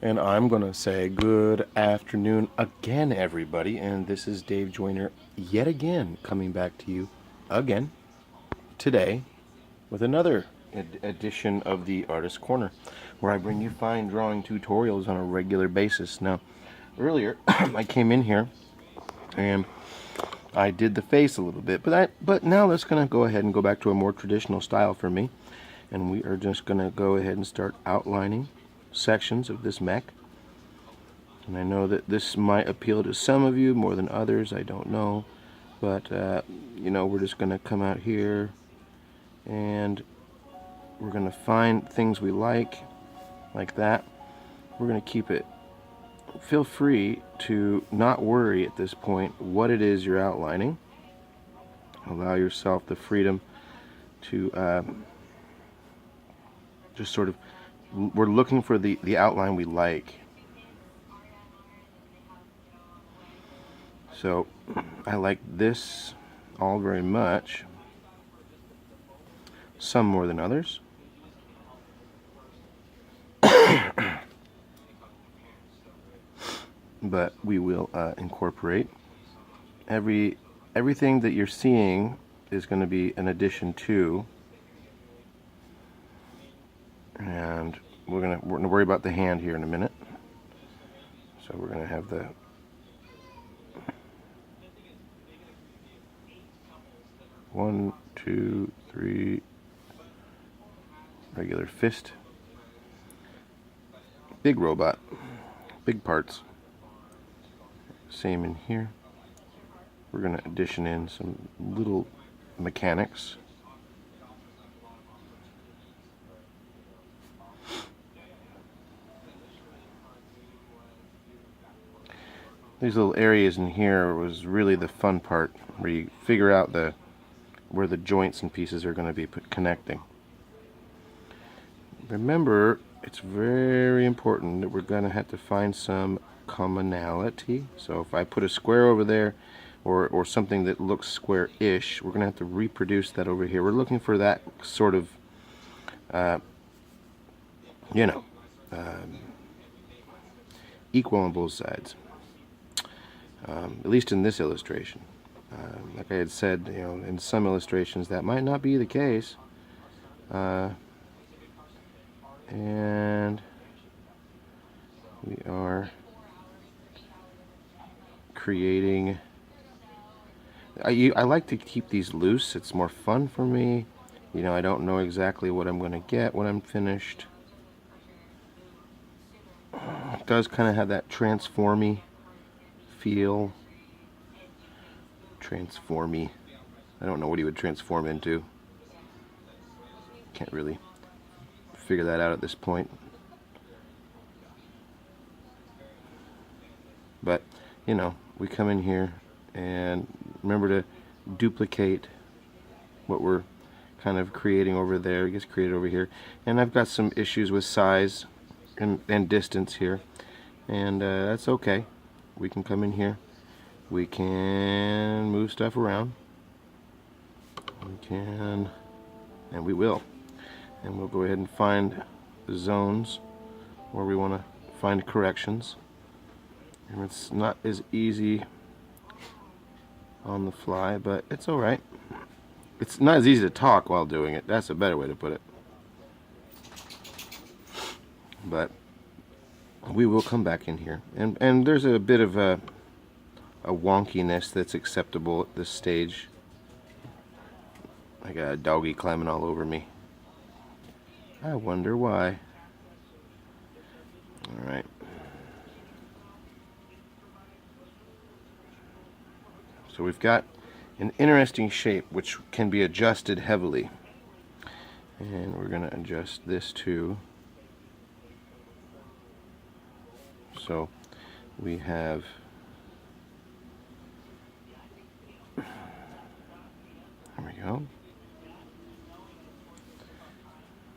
And I'm going to say good afternoon again, everybody. And this is Dave Joyner yet again coming back to you again today with another edition of the Artist Corner, where I bring you fine drawing tutorials on a regular basis. Now, earlier I came in here and I did the face a little bit, but now let's gonna go ahead and go back to a more traditional style for me, and we are just gonna go ahead and start outlining sections of this mech. And I know that this might appeal to some of you more than others, I don't know. But, we're just going to come out here and we're going to find things we like that. We're going to keep it. Feel free to not worry at this point what it is you're outlining. Allow yourself the freedom to just sort of, we're looking for the outline we like. So I like this all very much, some more than others. But we will incorporate everything that you're seeing is going to be an addition to, and we're going to worry about the hand here in a minute. So we're going to have the one, two, three regular fist, big robot, big parts. Same in here. We're going to addition in some little mechanics. These little areas in here was really the fun part, where you figure out where the joints and pieces are going to be connecting. Remember, it's very important that we're going to have to find some commonality. So if I put a square over there, or something that looks square-ish, we're going to have to reproduce that over here. We're looking for that sort of, equal on both sides. At least in this illustration. Like I had said, in some illustrations that might not be the case. And we are creating. I like to keep these loose. It's more fun for me. I don't know exactly what I'm going to get when I'm finished. It does kind of have that transformy feel. Transformy. I don't know what he would transform into. Can't really figure that out at this point. But, we come in here and remember to duplicate what we're kind of creating over there. It gets created over here. And I've got some issues with size and distance here. And that's okay. We can come in here. We can move stuff around. We can, and we will. And we'll go ahead and find the zones where we want to find corrections. And it's not as easy on the fly, but it's alright. It's not as easy to talk while doing it. That's a better way to put it. But we will come back in here. And there's a bit of a wonkiness that's acceptable at this stage. I got a doggy climbing all over me. I wonder why. Alright. So we've got an interesting shape which can be adjusted heavily. And we're going to adjust this too. So we have there we go.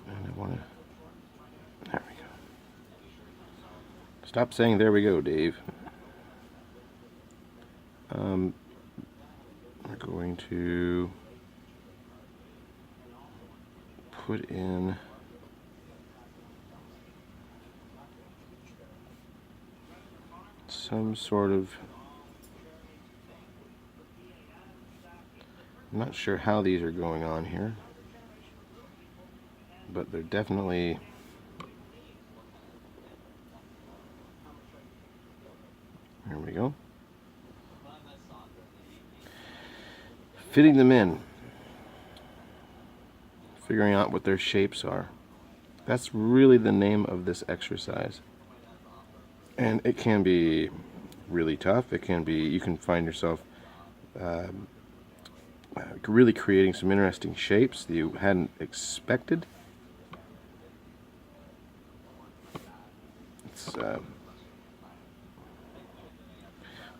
And I want to, there we go. Stop saying there we go, Dave. We're going to put in some sort of, I'm not sure how these are going on here, but they're definitely, there we go, fitting them in, figuring out what their shapes are. That's really the name of this exercise. And it can be really tough. It can be, you can find yourself really creating some interesting shapes that you hadn't expected. It's,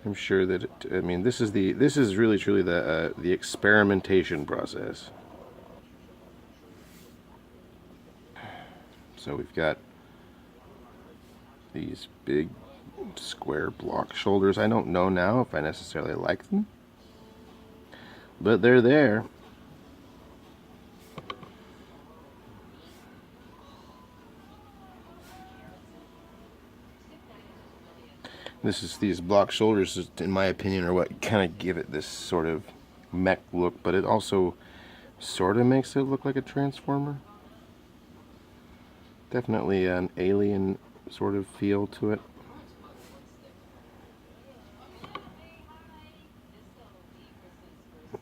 I'm sure that I mean, this is really truly the experimentation process. So we've got these big square block shoulders. I don't know now if I necessarily like them, but they're there. These block shoulders, in my opinion, are what kind of give it this sort of mech look, but it also sort of makes it look like a transformer. Definitely an alien sort of feel to it.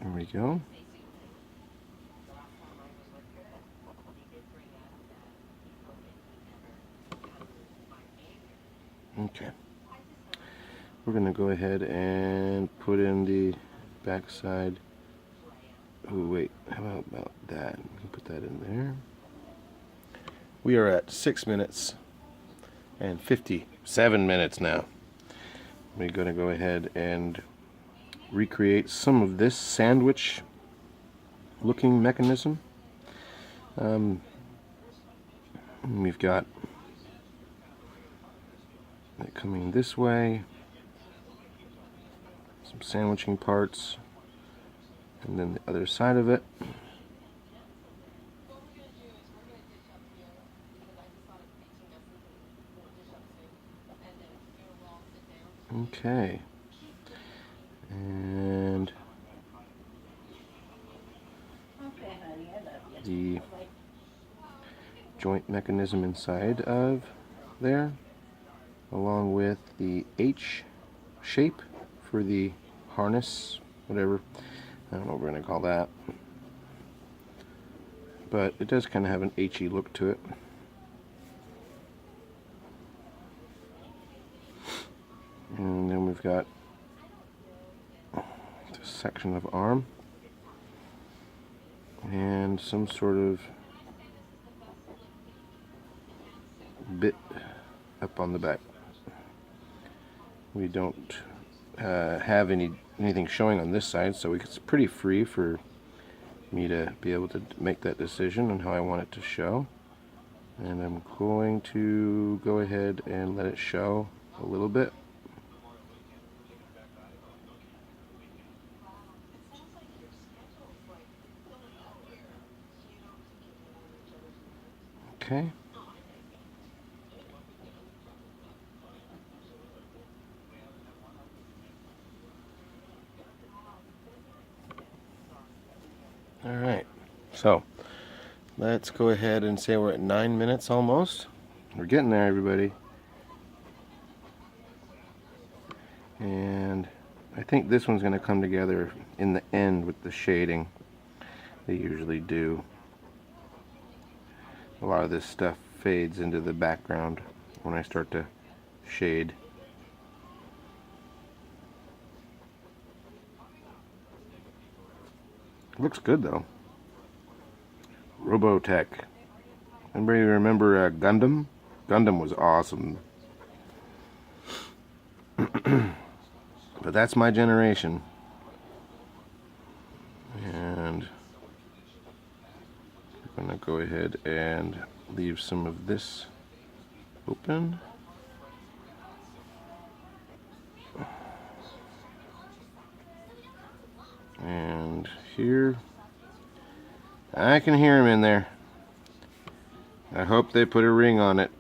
There we go. Okay. We're going to go ahead and put in the backside. Oh wait, how about that? We can put that in there. We are at 6 minutes and 57 minutes now. We're going to go ahead and recreate some of this sandwich looking mechanism. We've got it coming this way, some sandwiching parts, and then the other side of it. Okay, and the joint mechanism inside of there, along with the H shape for the harness, whatever, I don't know what we're going to call that, but it does kind of have an H-y look to it. And then we've got this section of arm and some sort of bit up on the back. We don't have anything showing on this side, so it's pretty free for me to be able to make that decision on how I want it to show. And I'm going to go ahead and let it show a little bit. Okay. All right. So let's go ahead and say we're at 9 minutes almost. We're getting there, everybody. And I think this one's going to come together in the end with the shading. They usually do. A lot of this stuff fades into the background when I start to shade. Looks good though. Robotech. Anybody remember Gundam? Gundam was awesome. But that's my generation. And I'm going to go ahead and leave some of this open. And here, I can hear him in there. I hope they put a ring on it.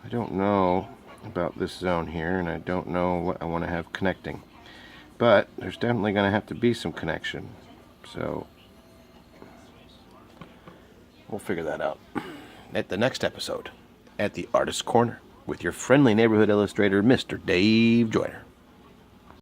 I don't know about this zone here, and I don't know what I want to have connecting. But there's definitely going to have to be some connection. So we'll figure that out at the next episode at the Artist's Corner with your friendly neighborhood illustrator, Mr. Dave Joyner.